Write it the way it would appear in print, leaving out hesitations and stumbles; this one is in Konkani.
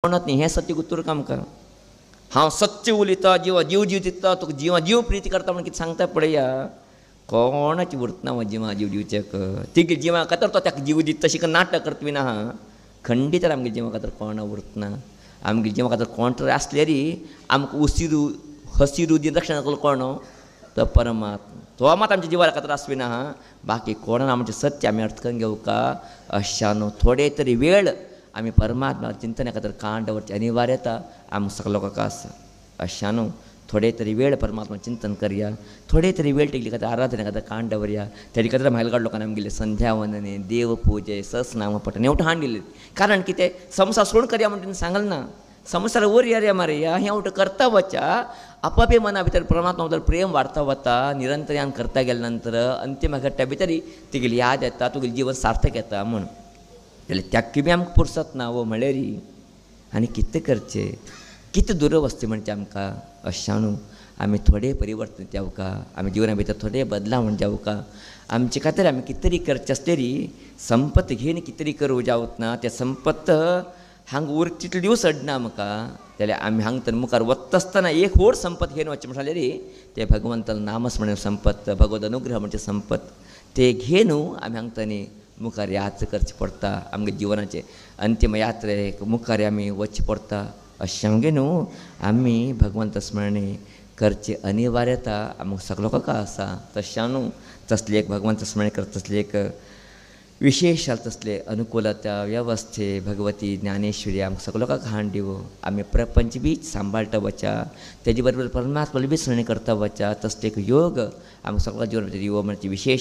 म्हणत नाही, हें सत्य उतर आमकां. हांव सत्य उलयता, जिवा जीव जीव दिता, तुका जिवा जीव प्रिती करता म्हण कितें सांगता पळया, कोणाची उरतना हांव जिवा जीव दिवचेक. तिगे जिवा खातीर तो ताका जीव दिता तशी नाटक करता बीन आहा. खंडीत आमगे जिवा खातीर कोणा उरतना. आमगे जिवा खातीर कोण तरी आसले री आमकां उसिरू हसिरू दिन रक्षण केलो कोण, तो परमात्मा. तो मात आमच्या जिवार खातीर आसविना आहा. बाकी कोणान आमचें सत्य आमी अर्थ करून घेवका अशा न्हू. थोडे तरी वेळ आमी परमात्मा चिंतने खातीर काण दवरची अनिवार्यता आमकां सगळ्या लोकांक आसा. अशा न्हू थोडे तरी वेळ परमात्मा चिंतन करया. थोडे तरी वेळ तेगली खातीर आराधने खातीर काण दवरया. तेजे खातीर म्हायलगाड लोकांनी आमगेले संध्यावंदने, देवपुजे, सहस्रनाम पठण हेवटें हाड दिले. कारण कितें संवसार सोड करया म्हणून सांगलें ना. संवसार वयर या मारया हें उठ करता वचा आपापे मना भितर परमात्मा भितर प्रेम वाडता वता. निरंतर्यान करता गेल्या नंतर अंतिम घट्टा भितर तेगेली याद येता, तुगेलें जीवन सार्थक येता म्हूण. जाल्यार त्याक बी आमकां पुरसत ना वो म्हळ्यार आनी कितें करचें, कितें दुरवस्था म्हणचे आमकां. अशा न्हू आमी थोडे परिवर्तन जेवका, आमी जिवना भितर थोडे बदलावण जेवका. आमचे खातीर आमी कितें तरी करचें आसलेरी संपत घेवन कितें तरी करूं जावत ना. तें संपत हांगा उर तितले दिवस अडना आमकां. जाल्यार आमी हांगा तर मुखार वता आसतना एक व्हड संपत घेवन वचचें म्हणलें रे तें भगवंतान नामस्मरण संपत, भगवत अनुग्रह म्हणजे संपत. ते घेवन आमी हांगा तनी मुखार यात्रा करची पडटा. आमगे जिवनाचे अंतीम यात्रेक मुखार आमी वचचें पडटा. अशें आमगे न्हू आमी भगवंत स्मरणे करचे अनिवार्यता आमकां सगळ्या लोकांक आसा. तशें न्हू तसले एक भगवंत स्मरण करता तसले एक विशेष तसले अनुकूलता वेवस्थे भगवती ज्ञानेश्वरी आमकां सगळ्या लोकांक हाड दिवो. आमी प्रपंच बी सांबाळटा वचा, तेजे बरोबर परमात्माले बी स्मरण करता वचा. तसले एक योग आमकां सगळ्या जिवन भितर दिवो म्हणजे विशेष